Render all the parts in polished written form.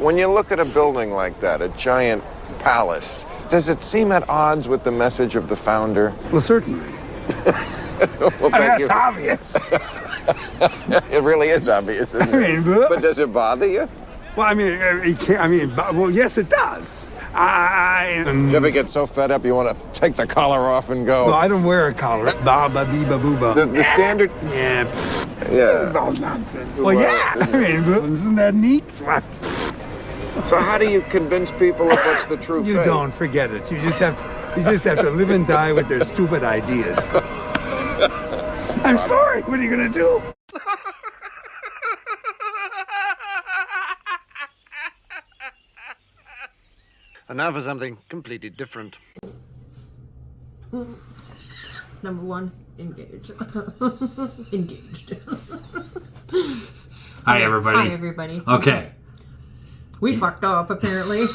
When you look at a building like that, a giant palace, does it seem at odds with the message of the founder? Well, certainly. Well, thank you. That's obvious. It really is obvious, isn't it? But does it bother you? Well, I mean, well, yes, it does. Do you ever get so fed up you want to take the collar off and go? No, I don't wear a collar. Ba-ba-bee-ba-boo-ba. The standard? Yeah. Yeah. This is all nonsense. Well, yeah. Isn't that neat? So how do you convince people of what's the true You faith? don't forget it. You just have to live and die with their stupid ideas. I'm sorry. What are you gonna do? And now for something completely different. Number one, engage. Engaged. Hi, everybody. Hi, everybody. Okay. We fucked up, apparently.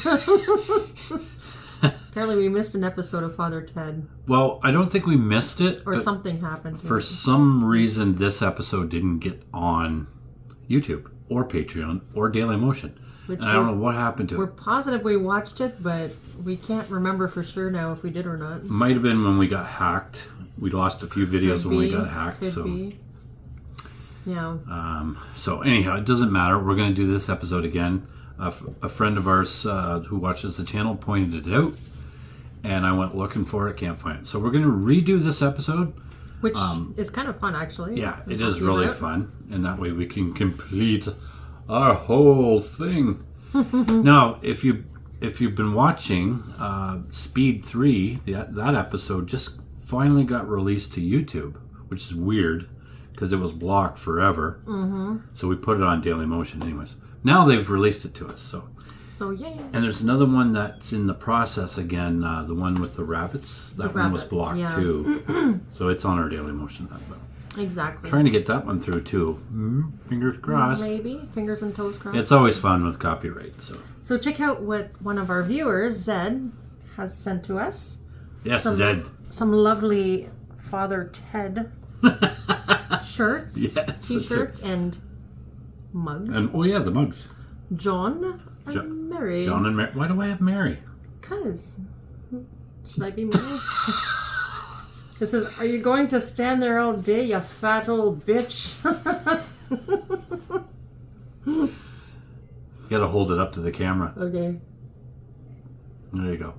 Apparently we missed an episode of Father Ted. Well, I don't think we missed it. Or something happened. For some reason, this episode didn't get on YouTube or Patreon or Daily Motion. And I don't know what happened to it. We're positive we watched it, but we can't remember for sure now if we did or not. Might have been when we got hacked. We lost a few videos when we got hacked. Could be. Yeah. So anyhow, it doesn't matter. We're going to do this episode again. A friend of ours who watches the channel pointed it out, and I went looking for it, can't find it. So we're going to redo this episode. Which is kind of fun, actually. Yeah, it is really fun, and that way we can complete our whole thing. Now, if you've been watching Speed 3, that episode just finally got released to YouTube, which is weird because it was blocked forever. Mm-hmm. So we put it on Daily Motion anyways. Now they've released it to us. So yay. And there's another one that's in the process again, the one with the rabbits. That one was blocked too. So it's on our Daily Motion. Exactly. Trying to get that one through too. Fingers crossed. Maybe. Fingers and toes crossed. It's always fun with copyright. So check out what one of our viewers, Zed, has sent to us. Yes, Zed. Some lovely Father Ted shirts, t-shirts, and mugs. And the mugs. John and Mary. John and Mary. Why do I have Mary? Because. Should I be Mary? This is, are you going to stand there all day, you fat old bitch? You gotta hold it up to the camera. Okay. There you go.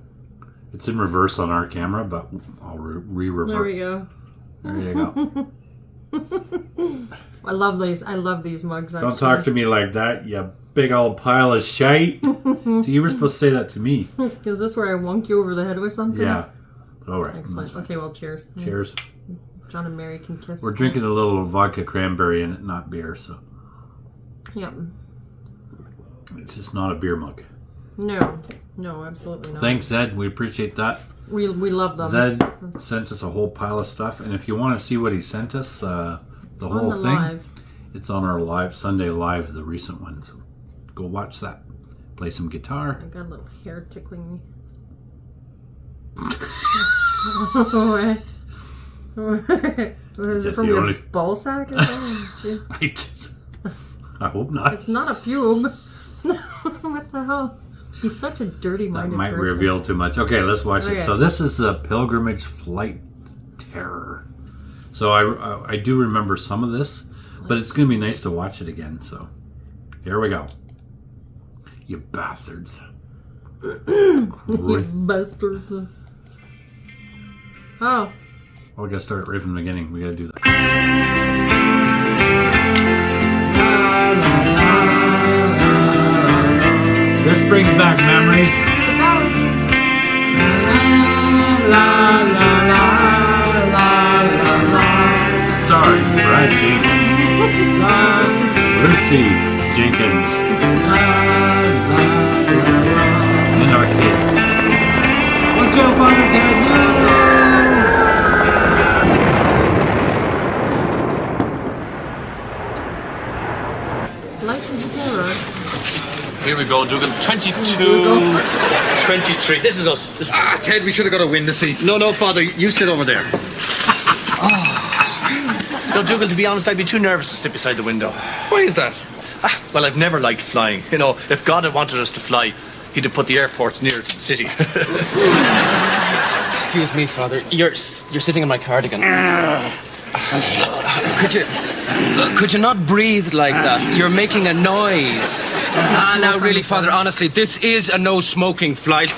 It's in reverse on our camera, but I'll re-revert. There we go. There you go. I love these mugs, actually. Don't talk to me like that, you big old pile of shite. So you were supposed to say that to me. Is this where I wonk you over the head with something? Yeah. All right. Excellent. Okay, well, cheers. Cheers. John and Mary can kiss. We're drinking a little vodka cranberry in it, not beer, so. Yep. It's just not a beer mug. No, absolutely not. Thanks, Zed. We appreciate that. We love them. Zed sent us a whole pile of stuff, and if you want to see what he sent us, the whole thing, live. It's on our Sunday live, the recent one. So go watch that. Play some guitar. I got a little hair tickling me. Is it from your ball sack? I hope not. It's not a pube. What the hell? He's such a dirty-minded person. That might reveal too much. Okay, let's watch this. So this is the Pilgrimage Flight Terror. So I do remember some of this, but it's going to be nice to watch it again. So here we go. You bastards. You bastards. Oh. We got to start right from the beginning. We got to do that. This brings back memories. It does. La la la la la la. Starring Brad Jenkins. Lucy Jenkins. And our kids. Watch out, Father Ted! No! Here we go, Dougal. 22, 23. This is us. Ted, we should have got a window seat. No, Father, you sit over there. No, Dougal, to be honest, I'd be too nervous to sit beside the window. Why is that? Well, I've never liked flying. You know, if God had wanted us to fly, he'd have put the airports nearer to the city. Excuse me, Father. You're sitting in my cardigan. Could you not breathe like that? You're making a noise. Now, really, Father, honestly, this is a no smoking flight.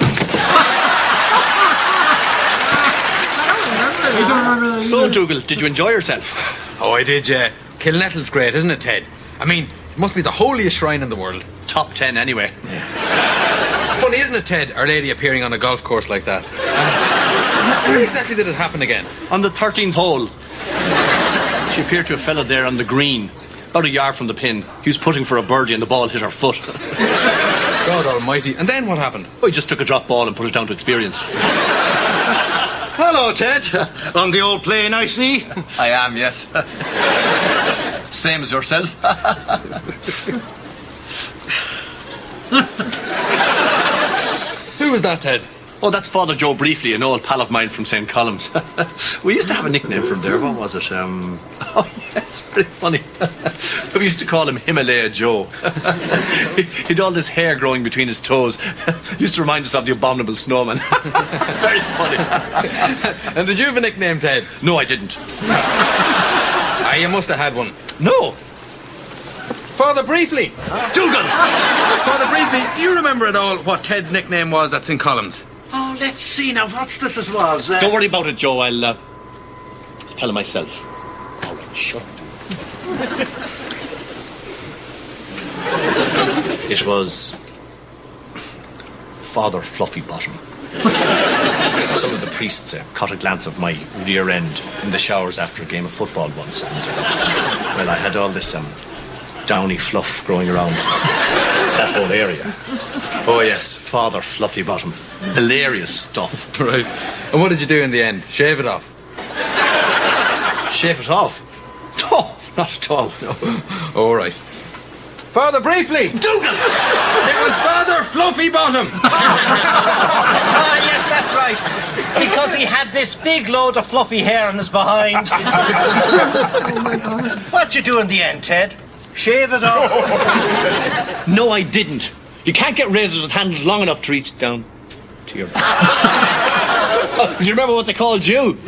So, Dougal, did you enjoy yourself? Oh, I did, yeah. Kilnettle's great, isn't it, Ted? I mean, it must be the holiest shrine in the world. Top 10 anyway. Funny, isn't it, Ted, Our Lady appearing on a golf course like that? Where exactly did it happen again? On the 13th hole. She appeared to a fellow there on the green, about a yard from the pin. He was putting for a birdie and the ball hit her foot. God almighty. And then what happened? Oh, he just took a drop ball and put it down to experience. Hello, Ted. On the old plane, I see. I am, yes. Same as yourself. Who was that, Ted? Oh, that's Father Joe Briefly, an old pal of mine from St. Columns. We used to have a nickname for him there. What was it? Oh, yeah, it's pretty funny. We used to call him Himalaya Joe. He'd all this hair growing between his toes. Used to remind us of the abominable snowman. Very funny. And did you have a nickname, Ted? No, I didn't. You must have had one. No. Father Briefly! Dougal! Father Briefly, do you remember at all what Ted's nickname was at St. Columns? Oh, let's see now. What's this as was? Don't worry about it, Joe. I'll tell him myself. All right, shut up. It was Father Fluffy Bottom. Some of the priests caught a glance of my rear end in the showers after a game of football once, and well, I had all this downy fluff growing around that whole area. Oh yes, Father Fluffy Bottom. Hilarious stuff. Right. And what did you do in the end? Shave it off? Shave it off? Oh, not at all, no. All right. Father Briefly! Dougal! It was Father Fluffy Bottom! Ah, yes, that's right. Because he had this big load of fluffy hair on his behind. What'd you do in the end, Ted? Shave it off? No, I didn't. You can't get razors with handles long enough to reach down to your... Do you remember what they called you?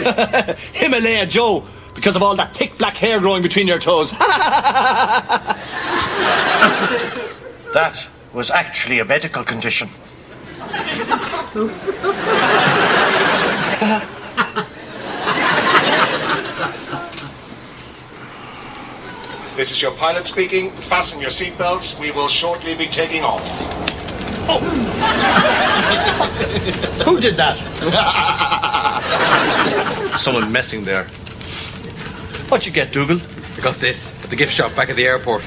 Himalaya Joe, because of all that thick black hair growing between your toes. That was actually a medical condition. Oops. This is your pilot speaking. Fasten your seatbelts. We will shortly be taking off. Oh. Who did that? Someone messing there. What'd you get, Dougal? I got this at the gift shop back at the airport.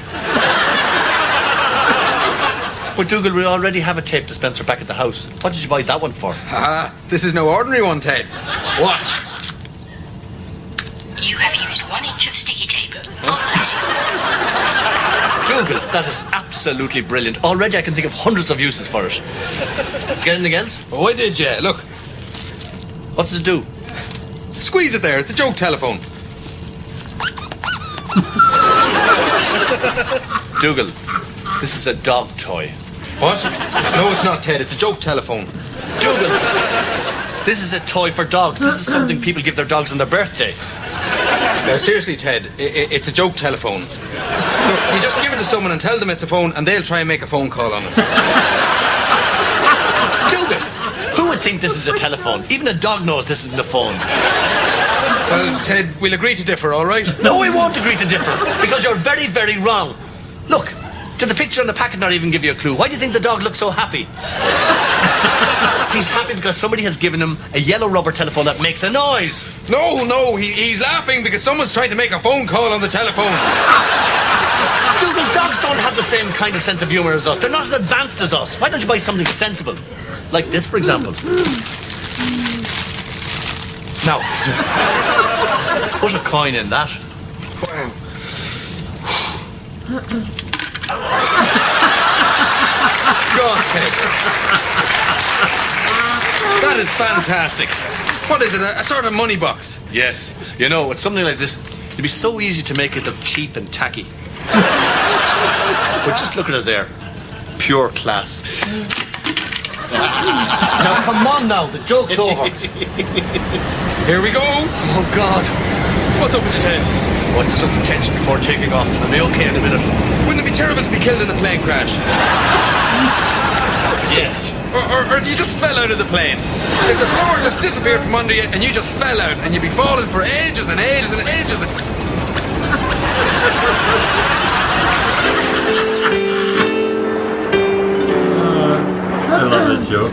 But Dougal, we already have a tape dispenser back at the house. What did you buy that one for? This is no ordinary one, Ted. Watch. You have used 1 inch of sticky tape. God bless you. Dougal, that is absolutely brilliant. Already I can think of hundreds of uses for it. Get anything else? Oh, I did, yeah. Look. What does it do? Squeeze it there. It's a joke telephone. Dougal, this is a dog toy. What? No, it's not, Ted. It's a joke telephone. Dougal, this is a toy for dogs. This is something people give their dogs on their birthday. No, seriously, Ted, it's a joke telephone. Look, you just give it to someone and tell them it's a phone, and they'll try and make a phone call on it. Dougal, who would think this is a telephone? Even a dog knows this isn't a phone. Well, Ted, we'll agree to differ, all right? No, we won't agree to differ, because you're very, very wrong. Look, did the picture on the packet not even give you a clue? Why do you think the dog looks so happy? He's happy because somebody has given him a yellow rubber telephone that makes a noise. No, he's laughing because someone's trying to make a phone call on the telephone. Dougal, dogs don't have the same kind of sense of humour as us. They're not as advanced as us. Why don't you buy something sensible? Like this, for example. Now, put a coin in that. God, Ted. That is fantastic. What is it, a sort of money box? Yes. You know, with something like this, it'd be so easy to make it look cheap and tacky. But just look at it there. Pure class. Now, come on now. The joke's over. Here we go. Oh, God. What's up with your Ted? Oh, it's just the tension before taking off. I'll be okay in a minute. Wouldn't it be terrible to be killed in a plane crash? Yes. Or if you just fell out of the plane. If the floor just disappeared from under you and you just fell out and you'd be falling for ages and ages and ages. I love this joke.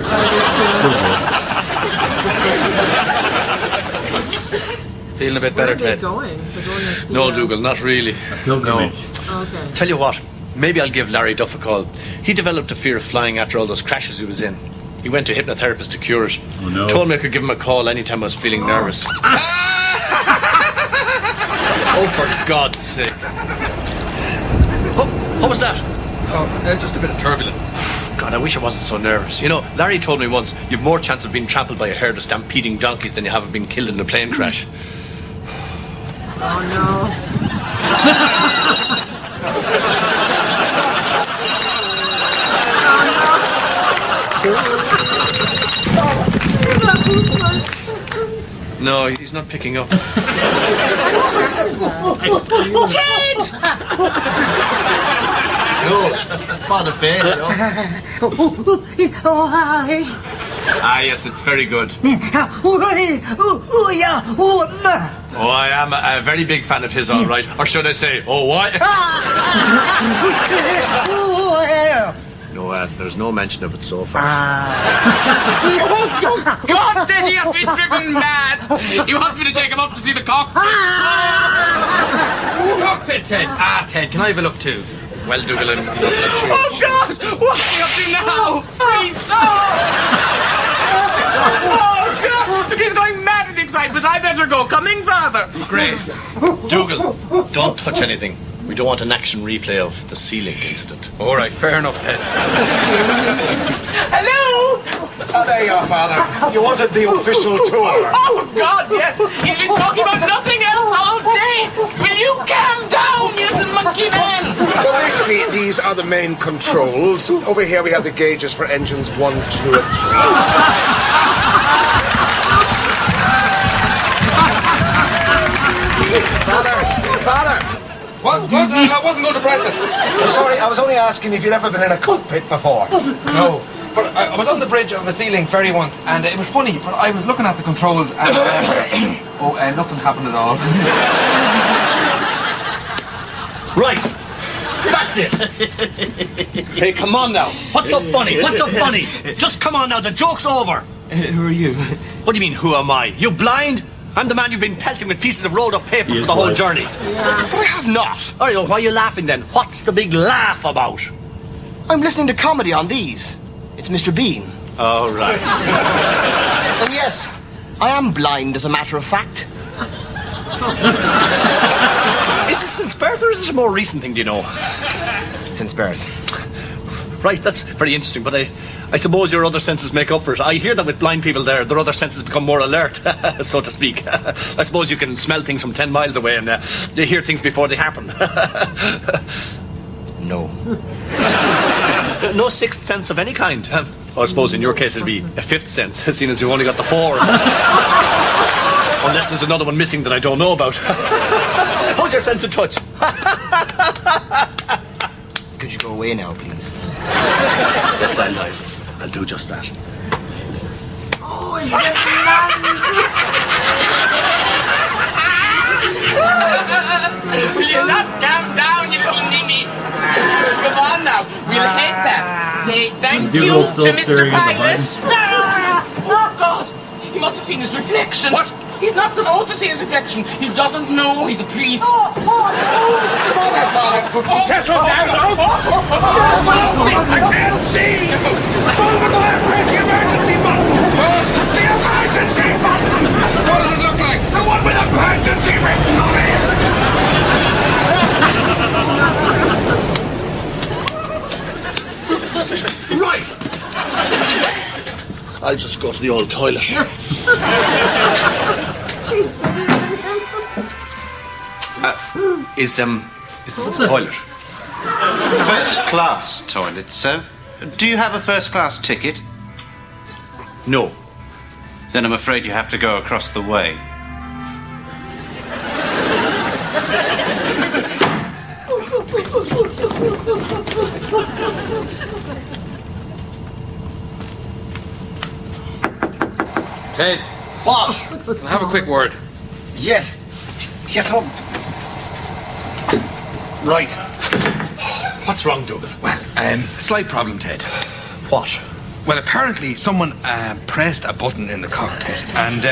Feeling a bit Where better, are they Ted? going? They're going to see, No, Dougal, not really. A pilgrimage. Okay. Tell you what, maybe I'll give Larry Duff a call. He developed a fear of flying after all those crashes he was in. He went to a hypnotherapist to cure it. Oh, no. Told me I could give him a call anytime I was feeling nervous. Oh, for God's sake. What was that? Oh, just a bit of turbulence. God, I wish I wasn't so nervous. You know, Larry told me once, you've more chance of being trampled by a herd of stampeding donkeys than you have of being killed in a plane crash. Oh no. No, he's not picking up. Ted! No, Father Faye. No. Oh, hi. Ah, yes, it's very good. Oh, I am a very big fan of his, all right. Or should I say, oh, what? No, there's no mention of it so far. God, Ted, he has been driven mad. He wants me to take him up to see the cockpit. Cockpit, Ted. Ah, Ted, can I have a look too? Well, Dougal, I'm not sure. Oh, God! What's he up to now? Please, stop! Oh, God! Look, he's going mad with excitement. I better go. Coming further. Great. Dougal, don't touch anything. We don't want an action replay of the Sea-Link incident. All right, fair enough, Ted. Hello! Oh, there you are, Father. You wanted the official tour. Oh, God, yes. He's been talking about nothing else all day. Will you calm down, you little monkey man? Well, basically, these are the main controls. Over here we have the gauges for engines 1, 2, and 3. Father! What? I wasn't going to press it. Sorry, I was only asking if you'd ever been in a cockpit before. No. But I was on the bridge of a Sea-Link ferry once, and it was funny, but I was looking at the controls, and nothing happened at all. Right. That's it. Hey, come on now. What's so funny? What's so funny? Just come on now. The joke's over. Who are you? What do you mean, who am I? You blind? I'm the man you've been pelting with pieces of rolled up paper for the whole journey. Yeah. But I have not. All right, well, why are you laughing then? What's the big laugh about? I'm listening to comedy on these. It's Mr. Bean. Oh, right. And yes, I am blind as a matter of fact. Is this since birth or is it a more recent thing, do you know? Since birth. Right, that's very interesting, but I suppose your other senses make up for it. I hear that with blind people their other senses become more alert, so to speak. I suppose you can smell things from 10 miles away and you hear things before they happen. No. No sixth sense of any kind. I suppose in your case it'd be a fifth sense, seeing as you've only got the 4. Unless there's another one missing that I don't know about. How's your sense of touch? Could you go away now, please? Yes, I'll do just that. Oh, is it Nancy? Will you not calm down, you little ninny? Come on now, we'll head back. Say thank you Dougal's to still Mr. staring at the Pilot. Oh, God! He must have seen his reflection. What? He's not supposed to see his reflection. He doesn't know he's a priest. Come on now, Father. Settle down. I can't see. Father, go ahead, press the emergency button. The emergency button. What does it look like? The one with emergency written on it. Right! I'll just go to the old toilet. She's Is this the toilet? First class toilet, sir. Do you have a first class ticket? No. Then I'm afraid you have to go across the way. Ted. What? I'll have a quick word. Yes. Yes, home. Right. What's wrong, Dougal? Well, slight problem, Ted. What? Well, apparently someone pressed a button in the cockpit, and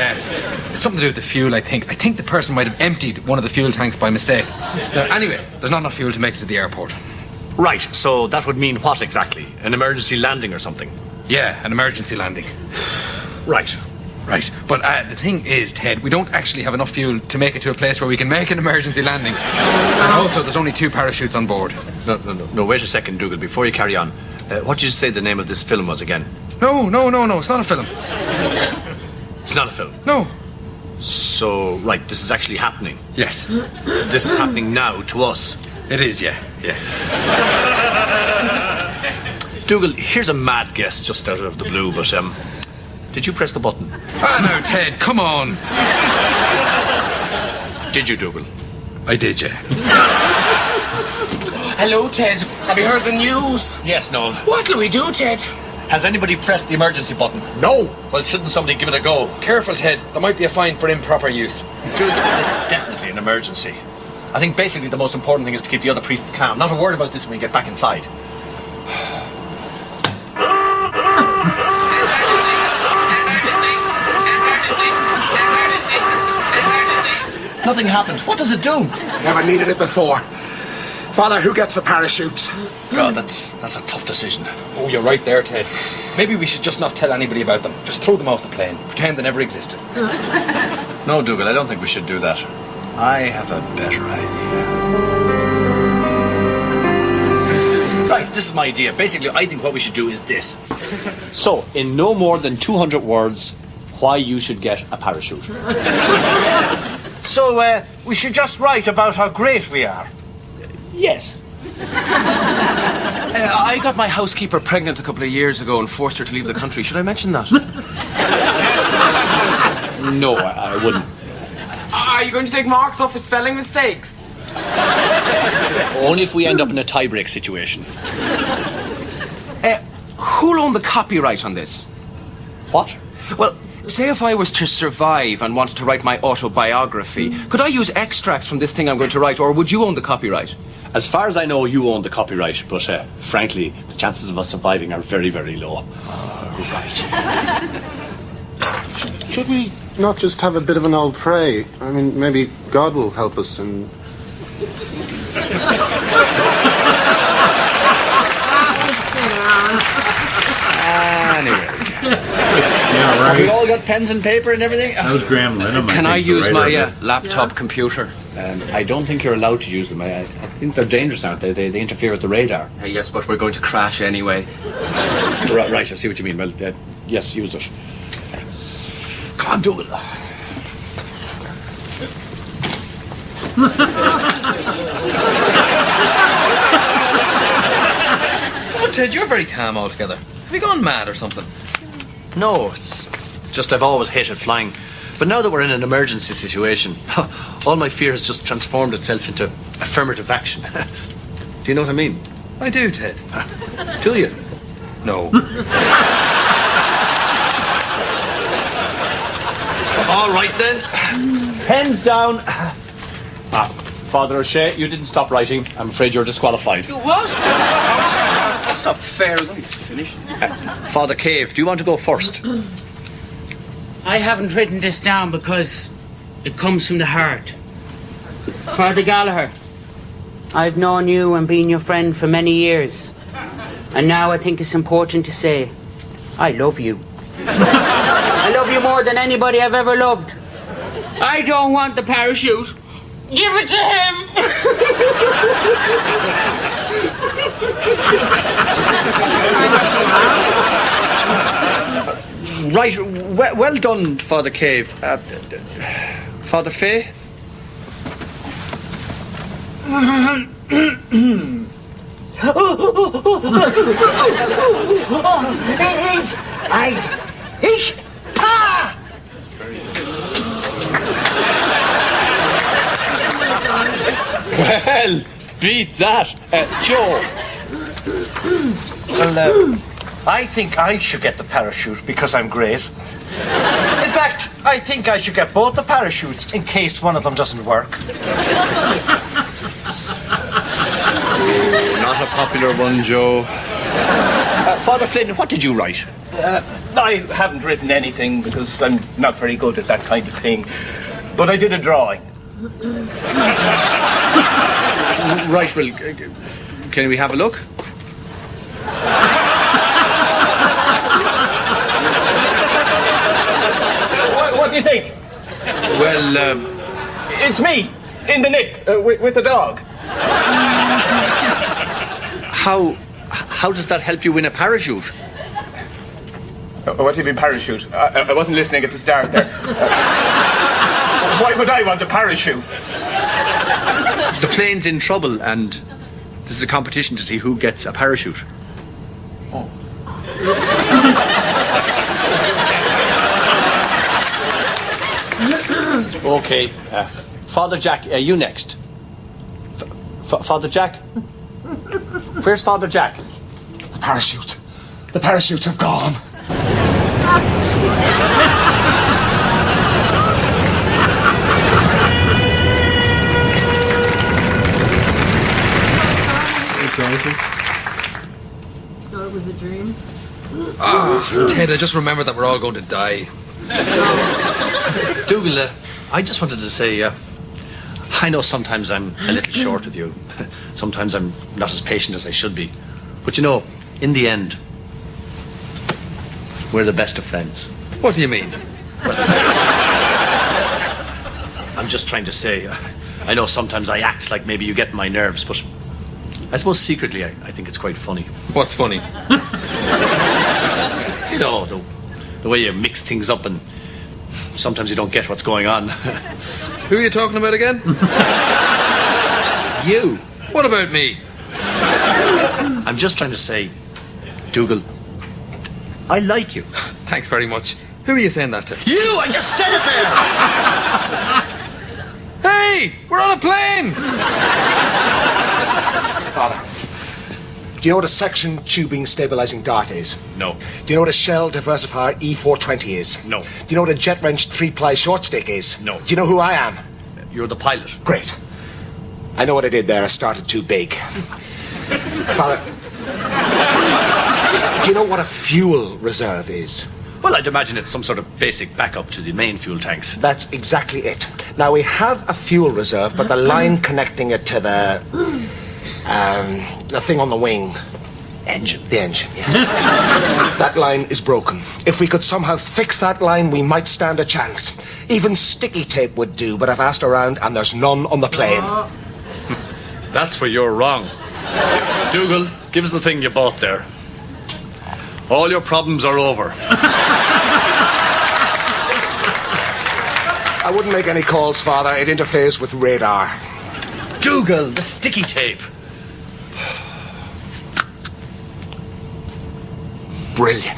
it's something to do with the fuel, I think. I think the person might have emptied one of the fuel tanks by mistake. Now, anyway, there's not enough fuel to make it to the airport. Right, so that would mean what exactly? An emergency landing or something? Yeah, an emergency landing. Right. Right, but the thing is, Ted, we don't actually have enough fuel to make it to a place where we can make an emergency landing. And also, there's only 2 parachutes on board. No, wait a second, Dougal, before you carry on. What did you say the name of this film was again? No, it's not a film. It's not a film? No. So, right, this is actually happening? Yes. This is happening now to us? It is, yeah. Dougal, here's a mad guess just out of the blue, but, did you press the button? Ah, no, Ted, come on. Did you, Dougal? I did, yeah. Hello, Ted. Have you heard the news? Yes, Noel. What'll we do, Ted? Has anybody pressed the emergency button? No! Well, shouldn't somebody give it a go? Careful, Ted. There might be a fine for improper use. Dougal, this is definitely an emergency. I think basically the most important thing is to keep the other priests calm. Not a word about this when we get back inside. Nothing happened. What does it do? Never needed it before. Father, who gets the parachutes? God, that's a tough decision. Oh, you're right there, Ted. Maybe we should just not tell anybody about them. Just throw them off the plane. Pretend they never existed. No, Dougal, I don't think we should do that. I have a better idea. Right, this is my idea. Basically, I think what we should do is this. So, in no more than 200 words, why you should get a parachute. So, we should just write about how great we are. Yes. I got my housekeeper pregnant a couple of years ago and forced her to leave the country. Should I mention that? No, I wouldn't. Are you going to take marks off his spelling mistakes? Only if we end up in a tie-break situation. Who'll own the copyright on this? What? Well, say if I was to survive and wanted to write my autobiography, could I use extracts from this thing I'm going to write, or would you own the copyright? As far as I know, you own the copyright, but frankly, the chances of us surviving are very, very low. Right. Should we not just have a bit of an old pray? I mean, maybe God will help us and... Anyway. Yeah, right. Have we all got pens and paper and everything? That was Graham Lennon. Can I use my laptop computer? I don't think you're allowed to use them. I think they're dangerous, aren't they? They interfere with the radar. Yes, but we're going to crash anyway. Right, I see what you mean. Well, yes, use it. Come on, do it. Oh, Ted, you're very calm altogether. Have you gone mad or something? No, it's just I've always hated flying. But now that we're in an emergency situation, all my fear has just transformed itself into affirmative action. Do you know what I mean? I do, Ted. Do you? No. All right then. Pens down. Father O'Shea, you didn't stop writing. I'm afraid you're disqualified. You what? That's not fair. I was only finished. Father Cave, do you want to go first? I haven't written this down because it comes from the heart. Father Gallagher, I've known you and been your friend for many years. And now I think it's important to say, I love you. I love you more than anybody I've ever loved. I don't want the parachute. Give it to him! Right, well done, Father Cave. Father Fay? Well, beat that. Joe. Well, I think I should get the parachute because I'm great. In fact, I think I should get both the parachutes in case one of them doesn't work. Not a popular one, Joe. Father Flynn, what did you write? I haven't written anything because I'm not very good at that kind of thing. But I did a drawing. Right, well, can we have a look? What do you think? Well, It's me, in the nick, with the dog. How does that help you win a parachute? What do you mean parachute? I wasn't listening at the start there. Why would I want a parachute? The plane's in trouble and this is a competition to see who gets a parachute. Oh. Okay, Father Jack, you next. Father Jack? Where's Father Jack? The parachute. The parachutes have gone. Oh, it was a dream. Ted, I just remembered that we're all going to die. Dougal, I just wanted to say, I know sometimes I'm a little short with you. Sometimes I'm not as patient as I should be. But you know, in the end, we're the best of friends. What do you mean? I'm just trying to say, I know sometimes I act like maybe you get on my nerves, but I suppose secretly I think it's quite funny. What's funny? You know, the way you mix things up and sometimes you don't get what's going on. Who are you talking about again? You. What about me? I'm just trying to say, Dougal, I like you. Thanks very much. Who are you saying that to? You! I just said it there! Hey! We're on a plane! Father, do you know what a section tubing stabilizing dart is? No. Do you know what a shell diversifier E420 is? No. Do you know what a jet wrench 3-ply short stick is? No. Do you know who I am? You're the pilot. Great. I know what I did there. I started too big. Father, do you know what a fuel reserve is? Well, I'd imagine it's some sort of basic backup to the main fuel tanks. That's exactly it. Now, we have a fuel reserve, but the line connecting it to the thing on the wing. Engine. The engine, yes. That line is broken. If we could somehow fix that line, we might stand a chance. Even sticky tape would do, but I've asked around and there's none on the plane. That's where you're wrong. Dougal, give us the thing you bought there. All your problems are over. I wouldn't make any calls, Father. It interferes with radar. Dougal, the sticky tape. Brilliant.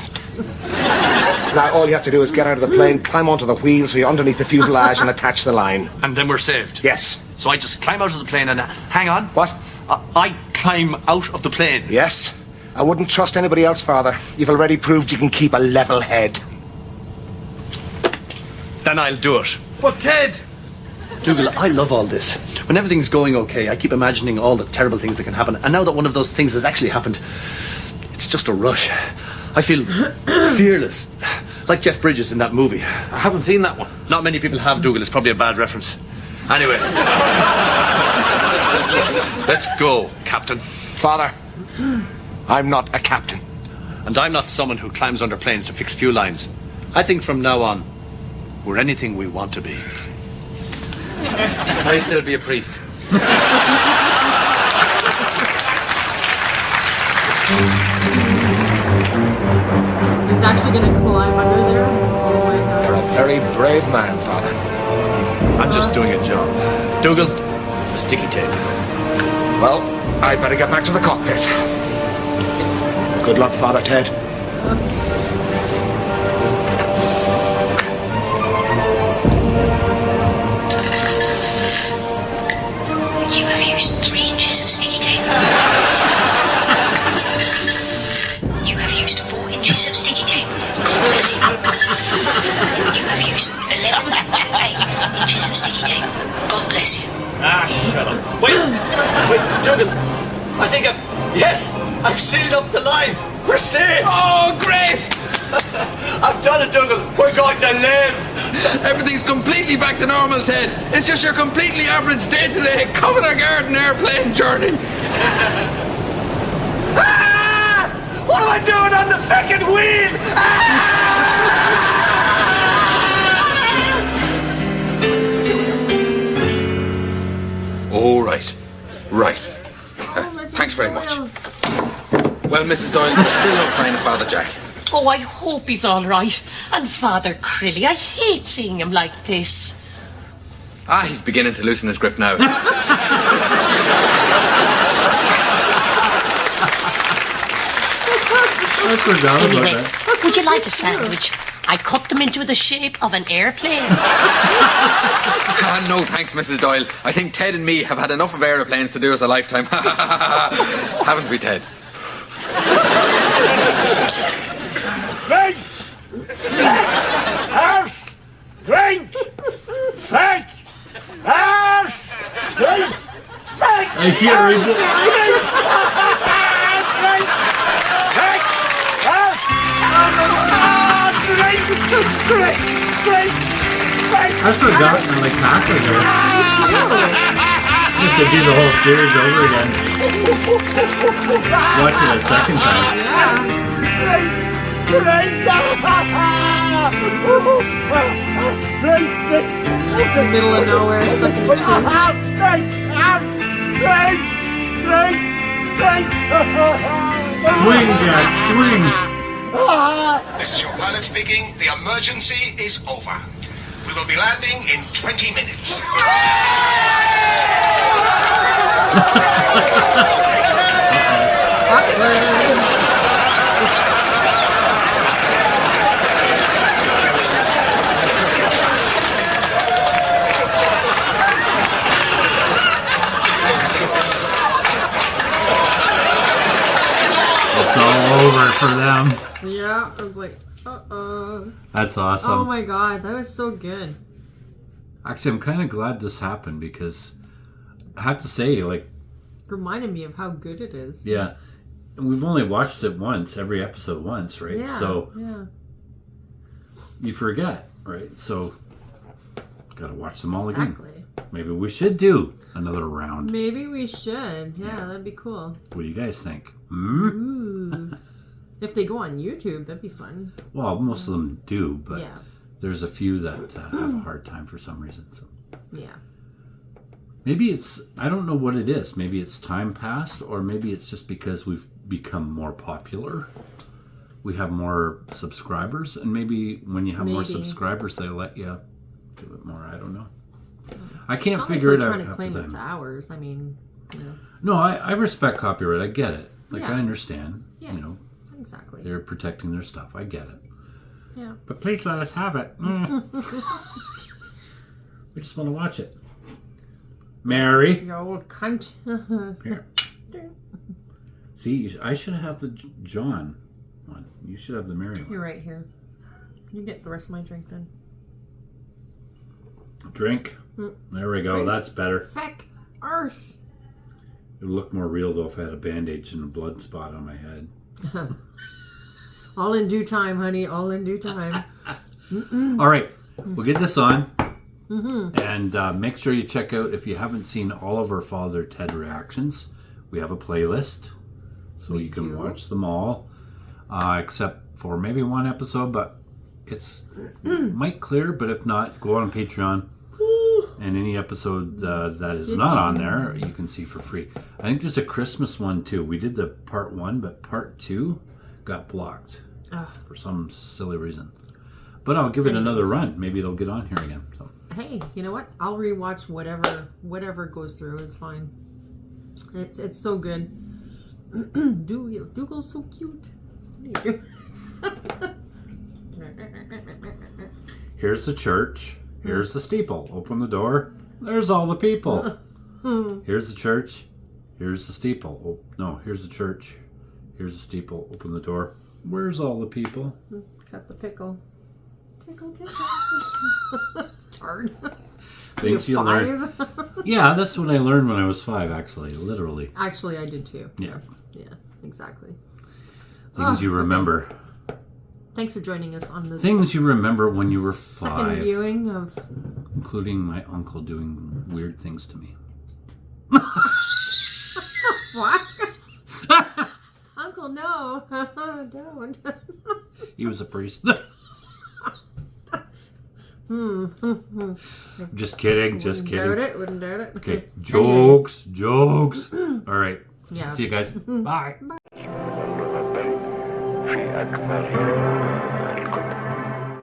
Now, all you have to do is get out of the plane, climb onto the wheel so you're underneath the fuselage and attach the line. And then we're saved? Yes. So I just climb out of the plane and... hang on. What? I climb out of the plane? Yes. I wouldn't trust anybody else, Father. You've already proved you can keep a level head. Then I'll do it. But Ted! Dougal, I love all this. When everything's going okay, I keep imagining all the terrible things that can happen. And now that one of those things has actually happened, it's just a rush. I feel fearless. Like Jeff Bridges in that movie. I haven't seen that one. Not many people have, Dougal. It's probably a bad reference. Anyway. Let's go, Captain. Father, I'm not a captain. And I'm not someone who climbs under planes to fix fuel lines. I think from now on, we're anything we want to be. I still be a priest. He's actually going to climb under there? Oh my god. You're a very brave man, Father. I'm just doing a job. Dougal, the sticky tape. Well, I'd better get back to the cockpit. Good luck, Father Ted. You have used 3 inches of sticky tape. You have used 4 inches of sticky tape. God bless you. You have used 11 and 2/8 inches of sticky tape. God bless you. Ah, shut up. Wait, Dougal. I think I've sealed up the line. We're saved. Oh, great! I've done it, Dougal. We're going to live. Everything's completely back to normal, Ted. It's just your completely average day-to-day Covenant Garden airplane journey. Ah! What am I doing on the fucking wheel? Oh, right. Thanks very much. Well, Mrs. Doyle, there's still no sign of Father Jack. Oh, I hope he's all right. And Father Crilly, I hate seeing him like this. He's beginning to loosen his grip now. I forgot about Anyway, that. would you like a sandwich? I cut them into the shape of an airplane. No, thanks, Mrs. Doyle. I think Ted and me have had enough of aeroplanes to do us a lifetime. Haven't we, Ted? Drink! Horse! Drink! Drink! Horse! Drink! Drink! I can't read it. Drink! Drink! Horse! Drink! Drink! Drink! Drink! I've forgotten like half of this. I have to do the whole series over again. Watch it a second time. Drink! Drink! Drink! Drink! Middle of nowhere, stuck in a tree. Drink! Drink! Drink! Drink! Swing, Jack, swing. This is your pilot speaking. The emergency is over. We will be landing in 20 minutes. It's all over for them. Yeah, I was like, That's awesome. oh my god, that was so good. Actually, I'm kind of glad this happened because I have to say, like, Reminded me of how good it is. yeah, we've only watched it once, every episode once, right? Yeah, So yeah. you forget, right? So got to watch them all Exactly. again. Maybe we should do another round. Maybe we should. Yeah, that'd be cool. What do you guys think? Hmm? Ooh. If they go on YouTube, that'd be fun. Well, most of them do, but Yeah. there's a few that have a hard time for some reason. So Yeah. maybe it's, I don't know what it is. Maybe it's time passed, or maybe it's just because we've become more popular. We have more subscribers, and maybe when you have more Maybe. subscribers, they let you do it more. I don't know. I can't It's not figure like it we're out. trying to half claim the it's time. ours. I mean, you know. No, I respect copyright. I get it. Like, Yeah. I understand. Yeah. You know, Exactly. they're protecting their stuff. I get it. Yeah. But please let us have it. We just want to watch it. Mary. You old cunt. Here. See, I should have the John one. You should have the Mary one. You're right here. You get the rest of my drink then. Drink. There we go. Drink. That's better. Feck. Arse. It would look more real though if I had a bandage and a blood spot on my head. All in due time, honey. All in due time. All right. We'll get this on. Mm-hmm. And make sure you check out, if you haven't seen all of our Father Ted reactions, we have a playlist. So you can watch them all. Except for maybe one episode, but it's might clear, but if not, go on Patreon. And any episode that is not on there, you can see for free. I think there's a Christmas one too. We did the part 1, but part 2 got blocked for some silly reason. But I'll give it another run. Maybe it'll get on here again. So. Hey, you know what? I'll rewatch whatever goes through. It's fine. It's so good. Dougal's so cute. What are you doing? Here's the church. Here's the steeple. Open the door. There's all the people. Here's the church. Here's the steeple. Oh, no, here's the church. Here's the steeple. Open the door. Where's all the people? Cut the pickle. Tickle. Tard. Things you learn. Yeah, that's what I learned when I was 5, actually. Literally. Actually, I did too. Yeah. Yeah, exactly. Things you remember. Okay. Thanks for joining us on this. Things you remember when you were 5. Second viewing of. Including my uncle doing weird things to me. What? Uncle, no. Don't. He was a priest. Just kidding. Just kidding. Wouldn't doubt it. Okay. Jokes. All right. Yeah. See you guys. Bye. Bye.